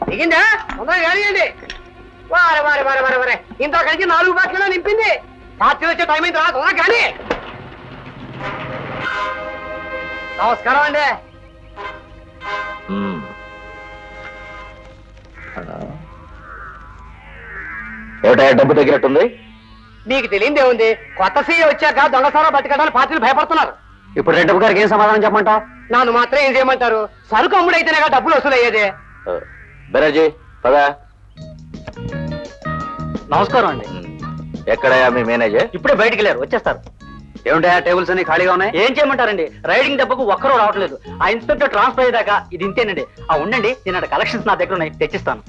దిగిందా తొందరగా కానియండి. వారే వారే వారే వారే వారే ఇంత కలిసి 4 బాక్సులు నింపింది. పార్టీ వచ్చే టైం అయిన తర్వాత తొందరగా కానీ. నమస్కారం అండి. ఏటా డబ్బు తగ్గినట్టుంది? మీకు తెలియదే ఉంది, కొత్త సీఏ వచ్చాక దొంగసారా బతికడానికి పార్టీలు భయపడుతున్నారు. ఇప్పుడు రెడ్డప్ప గారికి ఏం సమాధానం చెప్పమంటావు? నన్ను మాత్రం ఏం చేయమంటారు? సరుకు అమ్ముడైతేనే డబ్బులు వసూలు అయ్యేది. బెనర్జీ పదా. నమస్కారం అండి. ఎక్కడయా మీ మేనేజర్? ఇప్పుడే బయటికి వెళ్ళారు, వచ్చేస్తారు. ఏమిటా టేబుల్స్ అన్ని ఖాళీగా ఉన్నాయి? ఏం చేయమంటారండి, రైడింగ్ దెబ్బకు ఒక్కరూ రావట్లేదు. ఆ ఇన్స్పెక్టర్ ట్రాన్స్ఫర్ అయ్యేదాకా ఇది ఇంతేనండి. ఉండండి, నేను కలెక్షన్స్ నా దగ్గర ఉన్నాయి, తెచ్చిస్తాను.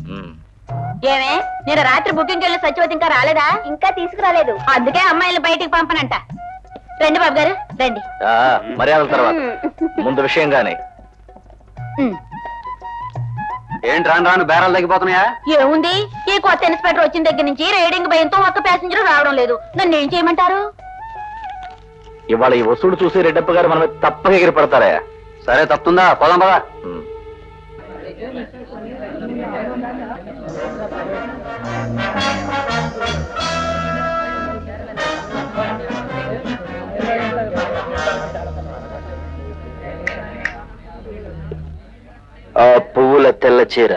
ఏమే, నేను రాత్రి బుకింగ్ వెళ్ళి సచివతి ఇంకా రాలేదా? ఇంకా తీసుకురాలేదు, అందుకే అమ్మాయిలు బయటికి పంపనంట. రండి బాబు గారు రండి. మర్యాదల తర్వాత ముందు విషయం గాని. ఏంటి రాను రాను బేరాలు తగ్గిపోతున్నాయా? ఏముంది, ఈ కొత్త ఇన్స్పెక్టర్ వచ్చిన దగ్గర నుంచి రైడింగ్ భయంతో ఒక్క ప్యాసింజర్ రావడం లేదు. నన్ను ఏం చేయమంటారు? ఇవాళ ఈ వసూలు చూసి రెడ్డప్ప గారు మన మీద తప్పక ఎగిరి పడతారా? సరే తప్పుతుందా, పోదాం పదా. ఆ పువ్వుల తెల్ల చీర.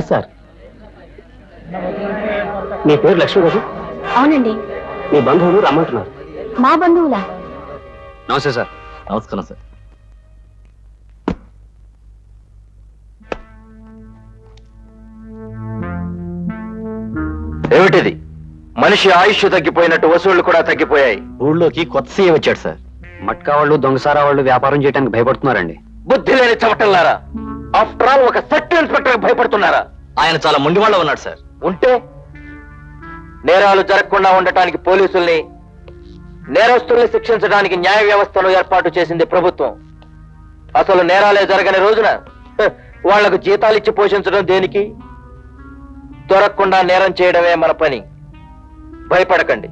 సార్, మీ పేరు లక్ష్మి గారు? అవునండి. మీ బంధువులు రమ్మంటున్నారు. మా బంధువులా? నమస్తే సార్. నమస్కారం సార్. ఏమిటిది? మనిషి ఆయుష్ తగ్గిపోయినట్టు వసూళ్లు కూడా తగ్గిపోయాయి. ఊళ్ళోకి కొత్త సీఏ వచ్చాడు సార్. మట్కా వాళ్ళు దొంగసారా వాళ్ళు వ్యాపారం చేయడానికి భయపడుతున్నారండి. బుద్ధి లేని చవటల్లారా! ఆఫ్టర్ ఆల్ ఒక సర్ట్ ఇన్స్పెక్టర్ భయపడుతున్నారా? ఆయన చాలా మొండి వాళ్ళ ఉన్నాడు సార్. ఉంటే నేరాలు జరగకుండా ఉండటానికి పోలీసుల్ని, నేరస్తుల్ని శిక్షించడానికి న్యాయ వ్యవస్థను ఏర్పాటు చేసింది ప్రభుత్వం. అసలు నేరాలే జరగని రోజున వాళ్లకు జీతాలు ఇచ్చి పోషించడం దేనికి? దొరకకుండా నేరం చేయడమే మన పని. భయపడకండి,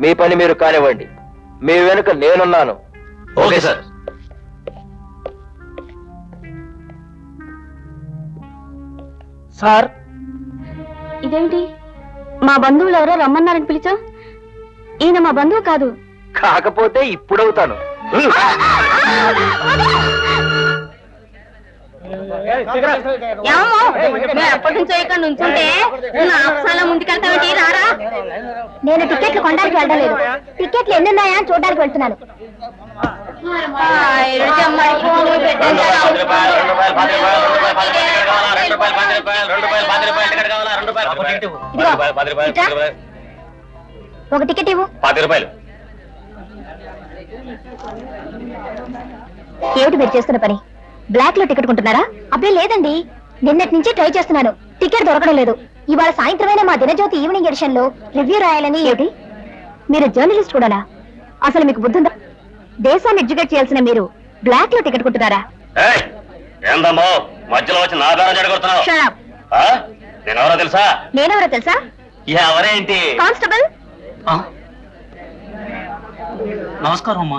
మీ పని మీరు కానివ్వండి. మీ వెనుక నేనున్నాను. Okay sir. సార్, ఇదేంటి? మా బంధువులు ఎవరో రమ్మన్నారని పిలిచా? ఈయన మా బంధువు కాదు. కాకపోతే ఇప్పుడవుతాను. ఎప్పటి నుంచో ఇక్కడ నుంచుంటే ముందుకెళ్తావేంటి? రారా. నేను టికెట్లు కొనడానికి వెళ్ళలేదు, టికెట్లు ఎన్నున్నాయా అని చూడడానికి వెళ్తున్నాను. ఒక టికెట్ ఇవ్వు. 10 రూపాయలు. ఏమిటి మీరు చేస్తున్న పని? బ్లాక్ లో టికెట్ కొంటున్నారా? అబ్బే లేదండి, నిన్నటి నుంచి ట్రై చేస్తున్నాను, టికెట్ దొరకడం లేదు. ఇవాళ సాయంత్రమైనా మా దినజ్యోతి ఈవినింగ్ ఎడిషన్ లో రివ్యూ రాయాలని. ఏమిటి, మీరు జర్నలిస్ట్ కూడానా? అసలు మీకు బుద్ధి ఉందా? దేశాన్ని ఎడ్యుకేట్ చేయాల్సిన మీరు బ్లాక్ లో టికెట్ కొంటున్నారా? ఏందమ్మో మధ్యలో వచ్చి నా బేరం జడగొడుతున్నావు? Shut up. నేనెవరో తెలుసా? నేనెవరో తెలుసా? ఎవరేంటి? కానిస్టేబుల్. నమస్కారం అమ్మా.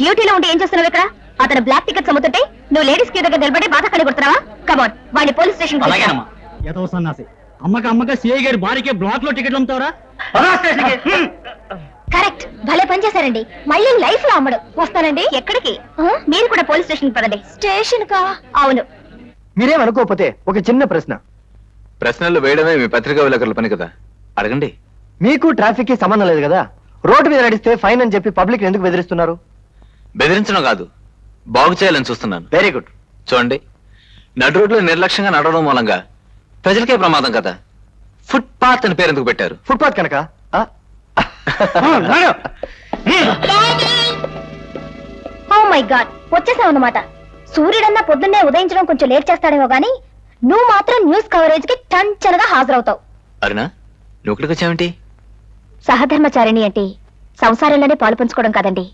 డ్యూటీలో ఉండి ఏం చేస్తున్నావు ఇక్కడ? అతను బ్లాక్ టికెట్స్ అమ్ముతుంటే నువ్వు లేడీస్ క్యూ దగ్గర నిలబడి బాధ కడి కొడుతున్నావా? కమాన్, వాడిని పోలీస్ స్టేషన్. అమ్మక సిఐ గారి భార్యకి బ్లాక్ లో టికెట్లు అమ్ముతావరా? కరెక్ట్, భలే పని చేశారండి. మళ్ళీ లైఫ్ లో అమ్మడు. వస్తానండి. ఎక్కడికి? మీరు కూడా పోలీస్ స్టేషన్ పదండి. స్టేషన్ కా? అవును. మీరేమనుకోకపోతే ఒక చిన్న ప్రశ్న. ప్రశ్నలు వేయడమే మీ పత్రికా విలేకరుల పని కదా, అడగండి. మీకు ట్రాఫిక్ కి సంబంధం లేదు కదా, రోడ్డు మీద నడిస్తే ఫైన్ అని చెప్పి పబ్లిక్ ఎందుకు బెదిరిస్తున్నారు? బెదిరించడం కాదు, బాగు చేయాలని చూస్తున్నాను. Very good. చూడండి, నడు రోడ్లో నిర్లక్ష్యంగా నడవడం మూలంగా ప్రజలకే ప్రమాదం కదా. ఫుట్ పాత్ అని పేరు ఎందుకు పెట్టారు? ఫుట్పాత్ కనుక. ఓ మై గాడ్, వచ్చేసావు అన్నమాట. సూర్యుడన్నా పొద్దున్నే ఉదయించడం కొంచెం లేట్ చేస్తాడేమో గానీ నువ్వు మాత్రం న్యూస్ కవరేజ్ కి టంచనగా హాజరవుతావు. అరుణా, నువ్వు ఇక్కడికి వచ్చావేంటి? సహధర్మచారిణి అంటే సంసారంలోనే పాలు పంచుకోవడం కాదండి,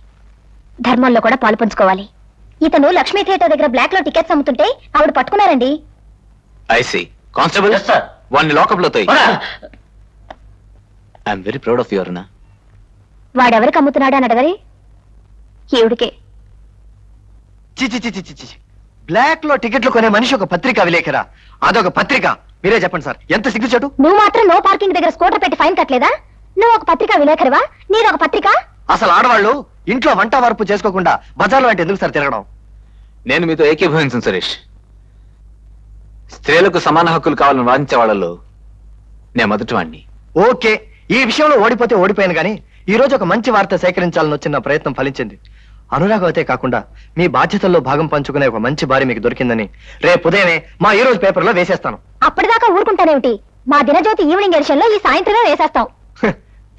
ధర్మంలో కూడా పాలు పంచుకోవాలి. ఇతను లక్ష్మీ థియేటర్ దగ్గర బ్లాక్ లో టికెట్స్ అమ్ముతుంటే ఆవిడ పట్టుకున్నారండి. I see. కానిస్టేబుల్, వాడిని లాకప్ లో తోయి. I'm very proud of you Aruna. వాడెవరికి అమ్ముతున్నాడు అని అడగరి? ఈవిడికే. చి చి చి చి చి. బ్లాక్ లో టికెట్లు కొనే మనిషి ఒక పత్రిక విలేకరా? అదొక పత్రిక? మీరే చెప్పండి సార్, ఎంత సిగ్గుచేటు. నువ్వు మాత్రం నో పార్కింగ్ దగ్గర స్కూటర్ పెట్టి ఫైన్ కట్టలేదా? నువ్వు ఒక పత్రిక విలేకరివా? నీదొక పత్రిక? అసలు ఆడవాళ్ళు ఇంట్లో వంట వరపు చేసుకోకుండా బజార్లో అంటే ఎందుకు సార్ తిరగడం? నేను మీతో ఏకీభవించను సురేష్. స్త్రీలకు సమాన హక్కులు కావాలని వాదించే వాళ్ళలో నేను మొదటి వాణ్ణి. ఓకే, ఈ విషయంలో ఓడిపోతే ఓడిపోయాను కానీ ఈ రోజు ఒక మంచి వార్త సేకరించాలని వచ్చిన ప్రయత్నం ఫలించింది. అనురాగవతే కాకుండా మీ బాధ్యతల్లో భాగం పంచుకునే ఒక మంచి భార్య మీకు దొరికిందని రేపు ఉదయమే మా ఈ రోజు పేపర్లో వేసేస్తాను. అప్పటిదాకా ఊరుకుంటానేమిటి? మా దినజ్యోతి ఈవినింగ్ ఎడిషన్ లో ఈ సాయంత్రమే వేసేస్తాం.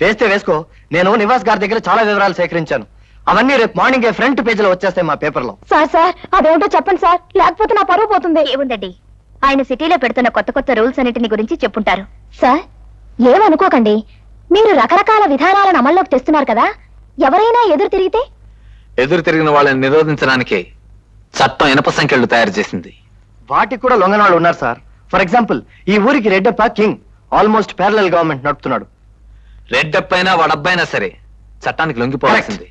వేస్తే వేసుకో. నేను నివాస్ గారి దగ్గర చాలా వివరాలు సేకరించాను. అవన్నీ రేపు మార్నింగ్ ఫ్రంట్ పేజీలో వచ్చేస్తాయి మా పేపర్లో. సార్ అదేంటో చెప్పండి సార్, లేకపోతే నా పరువు పోతుంది. ఏముందండి, ఆయన సిటీలో పెడుతున్న కొత్త కొత్త రూల్స్ అన్నిటిని గురించి చెప్పుంటారు. సార్ ఏమనుకోకండి, మీరు రకరకాల విధానాలను అమల్లోకి తెస్తున్నారు కదా, ఎవరైనా ఎదురు తిరిగితే? ఎదురు తిరిగిన వాళ్ళని నిరోధించడానికే చట్టం ఇనప సంఖ్యలు తయారు చేసింది. వాటికి కూడా లొంగన వాళ్ళు ఉన్నారు సార్. ఫర్ ఎగ్జాంపుల్, ఈ ఊరికి Reddappa king almost parallel government నడుపుతున్నాడు. రెడ్డప్పైనా వాడబ్బాయినా సరే చట్టానికి లొంగిపోవాల్సింది.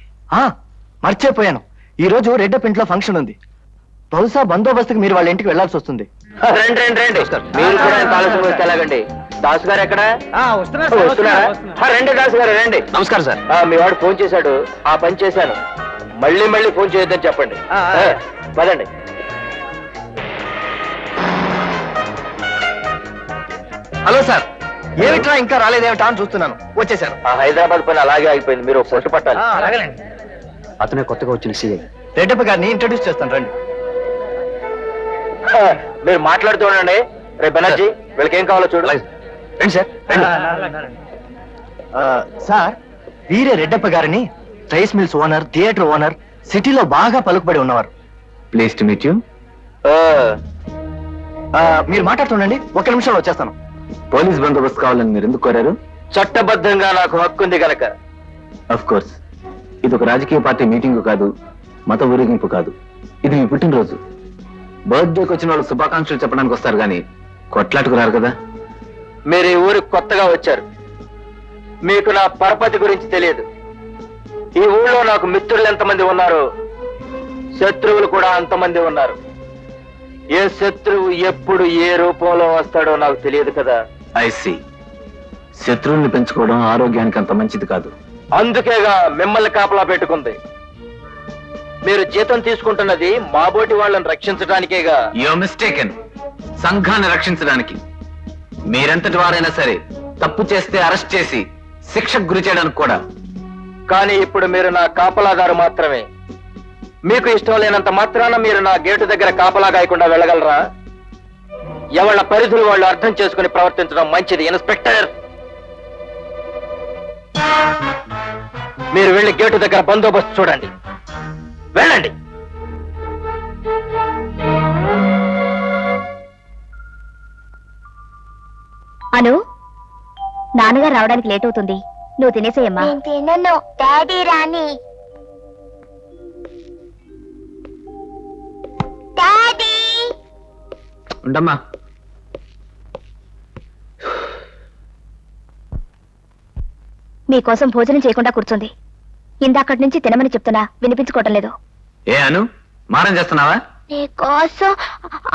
మర్చిపోయాను, ఈ రోజు రెడ్డప్ప ఇంట్లో ఫంక్షన్ ఉంది. బహుశా బందోబస్తుకి మీరు వాళ్ళ ఇంటికి వెళ్లాల్సి వస్తుంది. రండి రండి రండి, మీరు కూడా ఇంత ఆలోచన వస్తే ఎలాగండి? దాసు గారు ఎక్కడ? వస్తున్నారా? రండి దాసు గారు రండి. నమస్కారం సార్. మీ వాడు ఫోన్ చేశాడు, ఆ పని చేశాను. మళ్ళీ మళ్ళీ ఫోన్ చేయొద్దని చెప్పండి. పదండి. హలో సార్, ఏమిట్రా ఇంకా రాలేదేమిటా అని చూస్తున్నాను. వచ్చేసారు. ఆ హైదరాబాద్ పని అలాగే ఆగిపోయింది, మీరు ఒక పొట్టు పట్టాలి. అతనే కొత్తగా వచ్చిన సీఐ. రెడ్డప్ప గారిని ఇంట్రడ్యూస్ చేస్తాను రండి. మీరు మాట్లాడుతూ ఉండండి. రేపు బెనర్జీ వీళ్ళకి ఏం కావాలో చూడాలి. రండి సార్, రండి. సార్, వీరే రెడ్డప్ప గారిని rice mills owner, theatre owner, సిటీలో బాగా పలుకుబడి ఉన్నవారు. Please to meet you. మీరు మాట్లాడుతుండండి, ఒక నిమిషంలో వచ్చేస్తాను. పోలీస్ బందోబస్తు కావాలని మీరు ఎందుకు కోరారు? చట్టబద్ధంగా నాకు హక్కు ఉంది గనక. అఫ్ కోర్స్, ఇది ఒక రాజకీయ పార్టీ మీటింగ్ కాదు, మత ఊరేగింపు కాదు. ఇది మీ పుట్టినరోజు. బర్త్డేకి వచ్చిన వాళ్ళు శుభాకాంక్షలు చెప్పడానికి వస్తారు కానీ కొట్లాటకు రారు కదా. మీరు ఈ ఊరికి కొత్తగా వచ్చారు, మీకు నా పరపతి గురించి తెలియదు. ఈ ఊళ్ళో నాకు మిత్రులు ఎంతమంది ఉన్నారు, శత్రువులు కూడా అంతమంది ఉన్నారు. ఏ శత్రువు ఎప్పుడు ఏ రూపంలో వస్తాడో నాకు తెలియదు కదా. ఐసి, శత్రువుల్ని పెంచుకోవడం ఆరోగ్యానికి అంత మంచిది కాదు. అందుకేగా మిమ్మల్ని కాపలా పెట్టుకుంది. మీరు జీతం తీసుకుంటున్నది మాబోటి వాళ్ళని రక్షించడానికేగా. You mistaken. సంఘాన్ని రక్షించడానికి. మీరెంతటి వారైనా సరే తప్పు చేస్తే అరెస్ట్ చేసి శిక్షకు గురి చేయడానికి కూడా. కానీ ఇప్పుడు మీరు నా కాపలాదారు మాత్రమే. మీకు ఇష్టం లేనంత మాత్రాన మీరు నా గేటు దగ్గర కాపలా కాయకుండా వెళ్ళగలరా? ఎవళ్ళ పరిధులు వాళ్ళు అర్థం చేసుకుని ప్రవర్తించడం మంచిది. ఇన్స్పెక్టర్, మీరు వెళ్ళి గేటు దగ్గర బందోబస్తు చూడండి. వెళ్ళండి. అను, నాన్నగారు రావడానికి లేట్ అవుతుంది, నువ్వు తినేసేయమ్మా. తినను, డాడీ రాని. డాడీ, ఉండమ్మా. మీకోసం భోజనం చేయకుండా కూర్చుంది. ఇందాకటి నుంచి తినమని చెప్తున్నా, వినిపించుకోవటం లేదు. ఏ అను, మారం చేస్తున్నావా? నీకోసం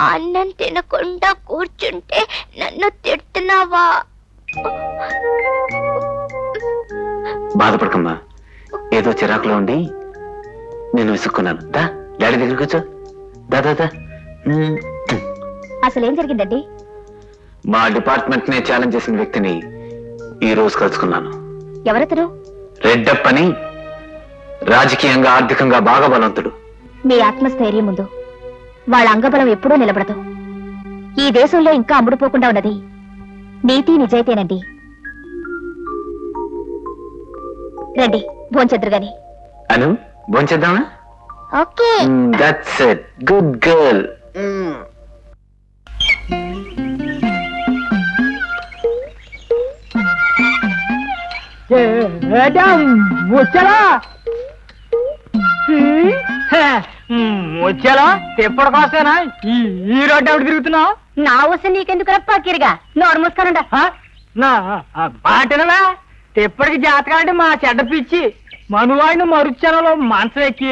అన్నం తినకుండా కూర్చుంటే నన్ను తిడుతున్నావా? బాధపడకమ్మా, ఏదో చిరాకులో ఉండి నేను విసుక్కున్నాను. దా డాడీ దగ్గర కూర్చో. దా. అసలేం జరిగిందండి? మా డిపార్ట్మెంట్ నే ఛాలెంజ్ చేసిన వ్యక్తిని ఈ రోజు కలుసుకున్నాను. ఎవరతను? రెడ్డప్పని, రాజకీయంగా ఆర్థికంగా బాగా బలవంతుడు. మీ ఆత్మస్థైర్యం ముందు వాళ్ళ అంగబలం ఎప్పుడూ నిలబడదు. ఈ దేశంలో ఇంకా అమ్ముడుపోకుండా ఉన్నది నీతి నిజాయితేనండి. రండి, భోంచెద్దురు గాని. అను, భోంచేద్దామా? Okay. That's it, good girl. వచ్చేలా ఎప్పటి కోసమేనా ఈ రోడ్డు ఎవడు తిరుగుతున్నావు? నా ఊస నీకెందుకు రప్పాకిరిగా నోరు మూసుకానుండా. నా మాటనవా? ఎప్పటికి జాతకాలంటే మా చెడ్డ పిచ్చి. మనువాడిని మరుచనలో మంచం ఎక్కి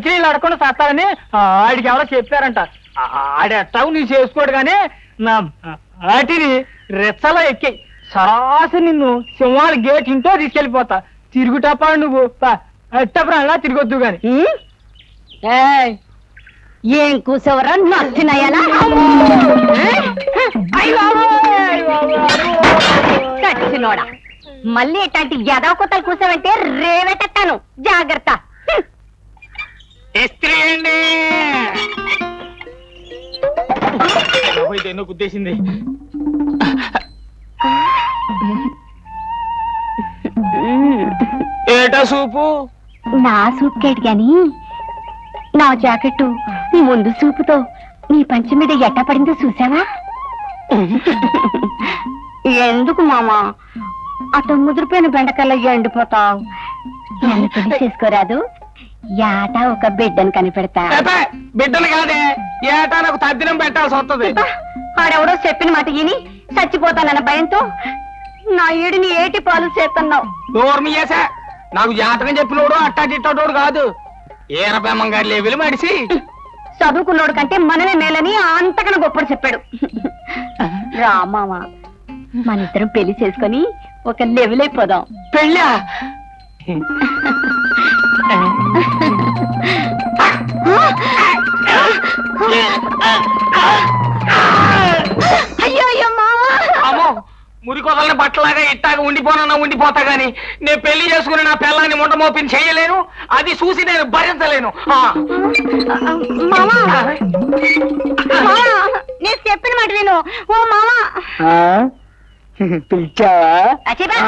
నీళ్ళు అడకుండా సత్తారని ఆడికి ఎవరో చెప్పారంట. ఆడెట్టావు నీ చేసుకోడు కానీ నా ఆటిని రెచ్చలో ఎక్కి సరాసరి నిన్ను సింహాల గేట్ ఇంటో తీసుకెళ్ళిపోతా. తిరుగుటప్ప నువ్వు ఎట్టప్రా తిరగొద్దు గాని. ఏం కూసవరా నచ్చినయ్యాలా చచ్చినోడా, మళ్ళీ ఇట్లాంటి యదవ కుట్టలు కూసావంటే రేవెట్టాను, జాగ్రత్త. ఇస్త్రీ అండి ఎన్నో గుద్దేసింది. ఏటా సూపు? నా సూప్ కేట్ గాని నా జాకెట్టు ముందు సూపుతో నీ పంచి మీద ఎట్ట పడిందో చూసావా? ఎందుకు మామా అటు ముదిరిపోయిన బెండకల్లా ఎండిపోతావు? నన్ను పెళ్లి చేసుకోరాదు, ఏటా ఒక బిడ్డను కనిపెడతా. బిడ్డలు కాదే, ఏటా నాకు తద్దినం పెట్టాల్సి వస్తుంది. ఆడెవడో చెప్పిన మాట విని చచ్చిపోతానన్న భయంతో నా ఏడిని ఏటి పాలు చేస్తున్నావు. నోర్మియేసా, నాకు జాతకం చెప్పినోడు అట్టాటిట్టోడు కాదు. ఏనబెమ్మ గారి లెవెలు మడిసి చదువుకున్నోడు కంటే మనమే మేలని అంతకన్నా గొప్పడు చెప్పాడు. రా మామ, మన ఇద్దరం పెళ్లి చేసుకొని ఒక లెవెల్ అయిపోదాం. పెళ్ళా? అయ్యో అయ్యో మామ, అమ్మో, మురికొదలని బట్టలాగా ఇట్టాగా ఉండిపోతా గాని నేను పెళ్లి చేసుకుని నా పిల్లాన్ని ముండ మోపిని చేయలేను. అది చూసి నేను భరించలేను. మామా నేను చెప్పిన మాట విను. ఓ మామా పిలిచావా? అచ్చిరా